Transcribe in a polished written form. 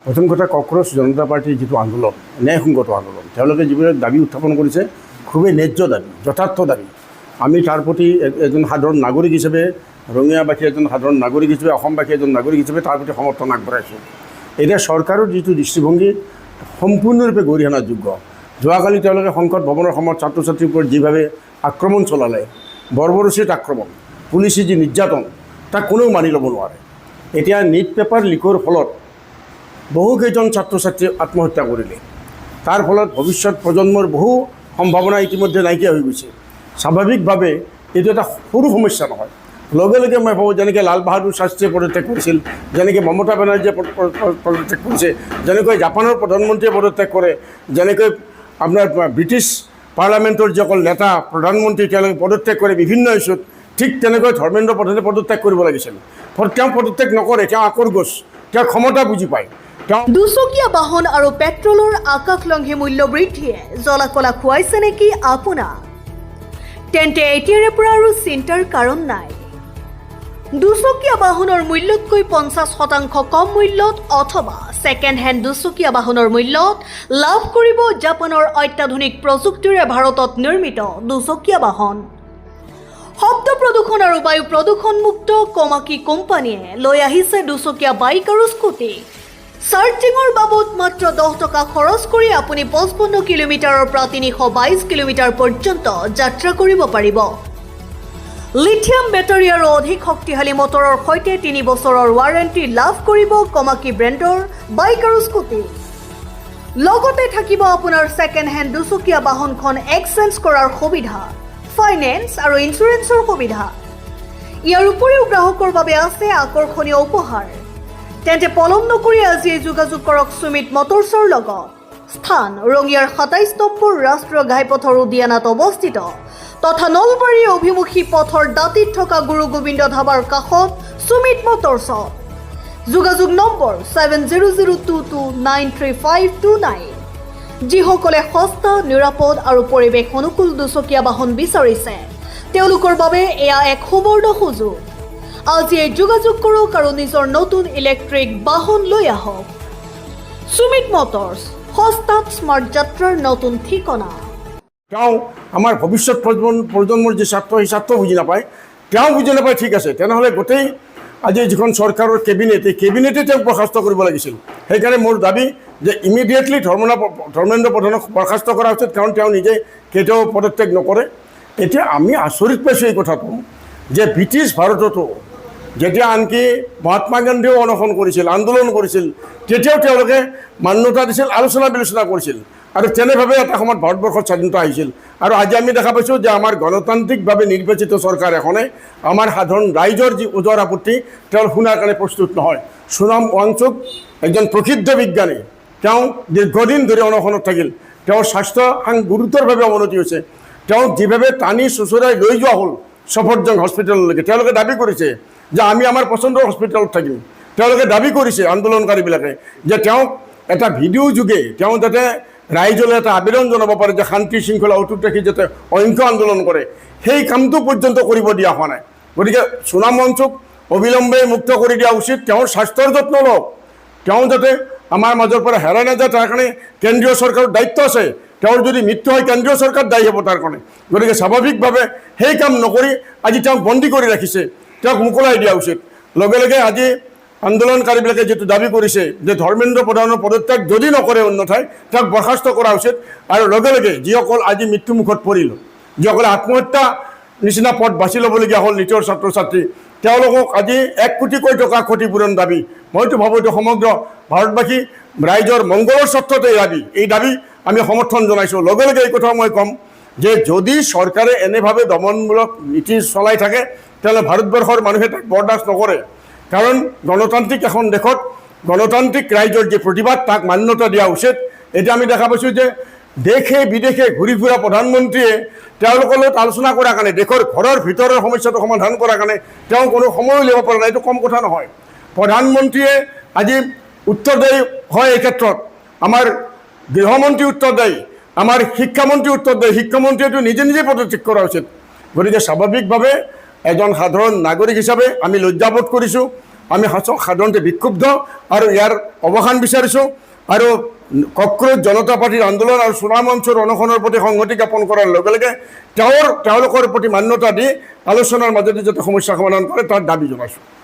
প্ৰথম কথা কক্ৰচ জনতা পাৰ্টিৰ যিটো আন্দোলন ন্যায়সংগত আন্দোলন তেওঁলোকে যিবিলাক দাবী উত্থাপন কৰিছে খুবেই ন্যায্য দাবী যথাৰ্থ দাবী আমি তাৰ প্ৰতি এজন সাধাৰণ নাগৰিক হিচাপে ৰঙিয়াবাসী এজন সাধাৰণ নাগৰিক হিচাপে অসমবাসী এজন নাগৰিক হিচাপে তাৰ প্ৰতি সমৰ্থন আগবঢ়াইছোঁ এতিয়া চৰকাৰৰ যিটো দৃষ্টিভংগী সম্পূৰ্ণৰূপে গৰিহণাযোগ্য যোৱাকালি তেওঁলোকে সংসদ ভৱনৰ সময়ত ছাত্ৰ ছাত্ৰীৰ ওপৰত যিভাৱে আক্ৰমণ চলালে বৰ্বৰোচিত আক্ৰমণ পুলিচে যি নিৰ্যাতন তাক কোনেও মানি ল'ব নোৱাৰে এতিয়া নিট পেপাৰ লিকৰ ফলত বহুকেইজন ছাত্ৰ ছাত্ৰীয়ে আত্মহত্যা কৰিলে তাৰ ফলত ভৱিষ্যত প্ৰজন্মৰ বহু সম্ভাৱনা ইতিমধ্যে নাইকিয়া হৈ গৈছে স্বাভাৱিকভাৱে এইটো এটা সৰু সমস্যা নহয় লগে লগে মই ভাবোঁ যেনেকৈ লাল বাহাদুৰ শাস্ত্ৰীয়ে পদত্যাগ কৰিছিল যেনেকৈ মমতা বেনাৰ্জীয়ে পদত্যাগ কৰিছে যেনেকৈ জাপানৰ প্ৰধানমন্ত্ৰীয়ে পদত্যাগ কৰে যেনেকৈ আপোনাৰ ব্ৰিটিছ পাৰ্লামেণ্টৰ যিসকল নেতা প্ৰধানমন্ত্ৰী তেওঁলোকে পদত্যাগ কৰে বিভিন্ন ইছ্যুত ঠিক তেনেকৈ ধৰ্মেন্দ্ৰ প্ৰধানে পদত্যাগ কৰিব লাগিছিল তেওঁ পদত্যাগ নকৰে তেওঁ আকৰগোচ তেওঁ ক্ষমতা বুজি পায় দুচকীয়া বাহন আৰু পেট্ৰলৰ আকাশলংঘী মূল্য বৃদ্ধিয়ে জলাকলা খুৱাইছে নেকি আপোনাক তেন্তে এতিয়াৰে পৰা আৰু চিন্তাৰ কাৰণ নাই দুচকীয়া বাহনৰ মূল্যতকৈ 50% কম মূল্যত অথবা ছেকেণ্ড হেণ্ড দুচকীয়া বাহনৰ মূল্যত লাভ কৰিব জাপানৰ অত্যাধুনিক প্ৰযুক্তিৰে ভাৰতত নিৰ্মিত দুচকীয়া বাহন শব্দ প্ৰদূষণ আৰু বায়ু প্ৰদূষণমুক্ত কমাকি কোম্পানীয়ে লৈ আহিছে দুচকীয়া বাইক আৰু স্কুটি চাৰ্জিঙৰ বাবদ মাত্ৰ 10 টকা খৰচ কৰি আপুনি 55 কিলোমিটাৰৰ পৰা 322 কিলোমিটাৰ পৰ্যন্ত যাত্ৰা কৰিব পাৰিব লিথিয়াম বেটাৰী আৰু অধিক শক্তিশালী মটৰৰ সৈতে 3 বছৰৰ ৱাৰেণ্টি লাভ কৰিব কমাকি ব্ৰেণ্ডৰ বাইক আৰু স্কুটি লগতে থাকিব আপোনাৰ ছেকেণ্ড হেণ্ড দুচকীয়া বাহনখন এক্সচেঞ্জ কৰাৰ সুবিধা ফাইনেন্স আৰু ইঞ্চুৰেঞ্চৰ সুবিধা ইয়াৰ উপৰিও গ্ৰাহকৰ বাবে আছে আকৰ্ষণীয় উপহাৰ তেন্তে পলম নকৰি আজিয়ে যোগাযোগ কৰক সুমিত মটৰ্ছৰ লগত স্থান ৰঙিয়াৰ 27 নম্বৰ ৰাষ্ট্ৰীয় ঘাইপথৰ উদ্যানত অৱস্থিত তথা নলবাৰী অভিমুখী পথৰ দাঁতিত থকা গুৰু গোবিন্দ ধাবাৰ কাষত সুমিত মটৰ্ছত যোগাযোগ নম্বৰ 7002293529 যিসকলে সস্তা নিৰাপদ আৰু পৰিৱেশ অনুকূল দুচকীয়া বাহন বিচাৰিছে তেওঁলোকৰ বাবে এয়া এক সুবৰ্ণ সুযোগ আজিয়ে যোগাযোগ কৰক আৰু নিজৰ নতুন ইলেক্ট্ৰিক বাহন লৈ আহক সুমিত মটৰ্ছ সস্তাত স্মাৰ্ট যাত্ৰাৰ নতুন ঠিকনা তেওঁ আমাৰ ভৱিষ্যত প্ৰজন্মৰ যি স্বাৰ্থ সেই স্বাৰ্থ বুজি নাপায় তেওঁ বুজি নাপায় ঠিক আছে তেনেহ'লে গোটেই আজি যিখন চৰকাৰৰ কেবিনেট এই কেবিনেটে তেওঁক বৰ্খাস্ত কৰিব লাগিছিল সেইকাৰণে মোৰ দাবী যে ইমিডিয়েটলি ধৰ্মেন্দ্ৰ প্ৰধানক বৰ্খাস্ত কৰা উচিত কাৰণ তেওঁ নিজে কেতিয়াও পদত্যাগ নকৰে এতিয়া আমি আচৰিত পাইছোঁ এই কথাটো যে ব্ৰিটিছ ভাৰততো যেতিয়া আনকি মহাত্মা গান্ধীয়েও অনশন কৰিছিল আন্দোলন কৰিছিল তেতিয়াও তেওঁলোকে মান্যতা দিছিল আলোচনা বিলোচনা কৰিছিল আৰু তেনেভাৱে এটা সময়ত ভাৰতবৰ্ষত স্বাধীনতা আহিছিল আৰু আজি আমি দেখা পাইছোঁ যে আমাৰ গণতান্ত্ৰিকভাৱে নিৰ্বাচিত চৰকাৰ এখনে আমাৰ সাধাৰণ ৰাইজৰ যি ওজৰ আপত্তি তেওঁ শুনাৰ কাৰণে প্ৰস্তুত নহয় সোণাম ৱাংচুক এজন প্ৰসিদ্ধ বিজ্ঞানী তেওঁ দীৰ্ঘদিন ধৰি অনশনত থাকিল তেওঁৰ স্বাস্থ্য গুৰুতৰভাৱে অৱনতি হৈছে তেওঁক যিভাৱে টানি চুচৰাই লৈ যোৱা হ'ল সফদৰজং হস্পিটেললৈকে তেওঁলোকে দাবী কৰিছে যে আমি আমাৰ পচন্দৰ হস্পিটেলত থাকিম তেওঁলোকে দাবী কৰিছে আন্দোলনকাৰীবিলাকে যে তেওঁক এটা ভিডিঅ' যোগে তেওঁ যাতে ৰাইজলৈ এটা আবেদন জনাব পাৰে যে শান্তি শৃংখলা অটুট ৰাখি যাতে অহিংস আন্দোলন কৰে সেই কামটো পৰ্যন্ত কৰিব দিয়া হোৱা নাই গতিকে সোণাম ৱাংচুক অবিলম্বে মুক্ত কৰি দিয়া উচিত তেওঁৰ স্বাস্থ্যৰ যত্ন লওক তেওঁ যাতে আমাৰ মাজৰ পৰা হেৰাই নাযায় তাৰ কাৰণে কেন্দ্ৰীয় চৰকাৰৰ দায়িত্ব আছে তেওঁৰ যদি মৃত্যু হয় কেন্দ্ৰীয় চৰকাৰ দায়ী হ'ব তাৰ কাৰণে গতিকে স্বাভাৱিকভাৱে সেই কাম নকৰি আজি তেওঁক বন্দী কৰি ৰাখিছে তেওঁক মোকলাই দিয়া উচিত লগে লগে আজি আন্দোলনকাৰীবিলাকে যিটো দাবী কৰিছে যে ধৰ্মেন্দ্ৰ প্ৰধানৰ পদত্যাগ যদি নকৰে অন্যথাই তেওঁক বৰ্খাস্ত কৰা উচিত আৰু লগে লগে যিসকল আজি মৃত্যুমুখত পৰিল যিসকলে আত্মহত্যা নিচিনা পথ বাছি ল'বলগীয়া হ'ল নিজৰ ছাত্ৰ ছাত্ৰী তেওঁলোকক আজি 1 কোটিকৈ টকা ক্ষতিপূৰণ দাবী মইতো ভাবোঁ এইটো সমগ্ৰ ভাৰতবাসী ৰাইজৰ মংগলৰ স্বাৰ্থতে এই দাবী আমি সমৰ্থন জনাইছোঁ লগে লগে এই কথা মই ক'ম যে যদি চৰকাৰে এনেভাৱে দমনমূলক নীতি চলাই থাকে তেতিয়াহ'লে ভাৰতবৰ্ষৰ মানুহে তাক বৰদাস্ত নকৰে কাৰণ গণতান্ত্ৰিক এখন দেশত গণতান্ত্ৰিক ৰাইজৰ যি প্ৰতিবাদ তাক মান্যতা দিয়া উচিত এতিয়া আমি দেখা পাইছোঁ যে দেশে বিদেশে ঘূৰি ফুৰা প্ৰধানমন্ত্ৰীয়ে তেওঁলোকৰ লগত আলোচনা কৰাৰ কাৰণে দেশৰ ঘৰৰ ভিতৰৰ সমস্যাটো সমাধান কৰাৰ কাৰণে তেওঁ কোনো সময় উলিয়াব পৰা নাই এইটো কম কথা নহয় প্ৰধানমন্ত্ৰীয়ে আজি উত্তৰদায়ী হয় এই ক্ষেত্ৰত আমাৰ গৃহমন্ত্ৰী উত্তৰদায়ী আমাৰ শিক্ষামন্ত্ৰী উত্তৰদায়ী শিক্ষামন্ত্ৰীয়েতো নিজে নিজে পদত্যাগ কৰা উচিত গতিকে স্বাভাৱিকভাৱে এজন সাধাৰণ নাগৰিক হিচাপে আমি লজ্জাবোধ কৰিছোঁ আমি সাধাৰণতে বিক্ষুব্ধ আৰু ইয়াৰ অৱসান বিচাৰিছোঁ আৰু কক্ৰোচ জনতা পাৰ্টীৰ আন্দোলন আৰু চোৰাং মঞ্চৰ অনশনৰ প্ৰতি সংহতি জ্ঞাপন কৰাৰ লগে লগে তেওঁলোকৰ প্ৰতি মান্যতা দি আলোচনাৰ মাজেদি যাতে সমস্যা সমাধান কৰে তাৰ দাবী জনাইছোঁ।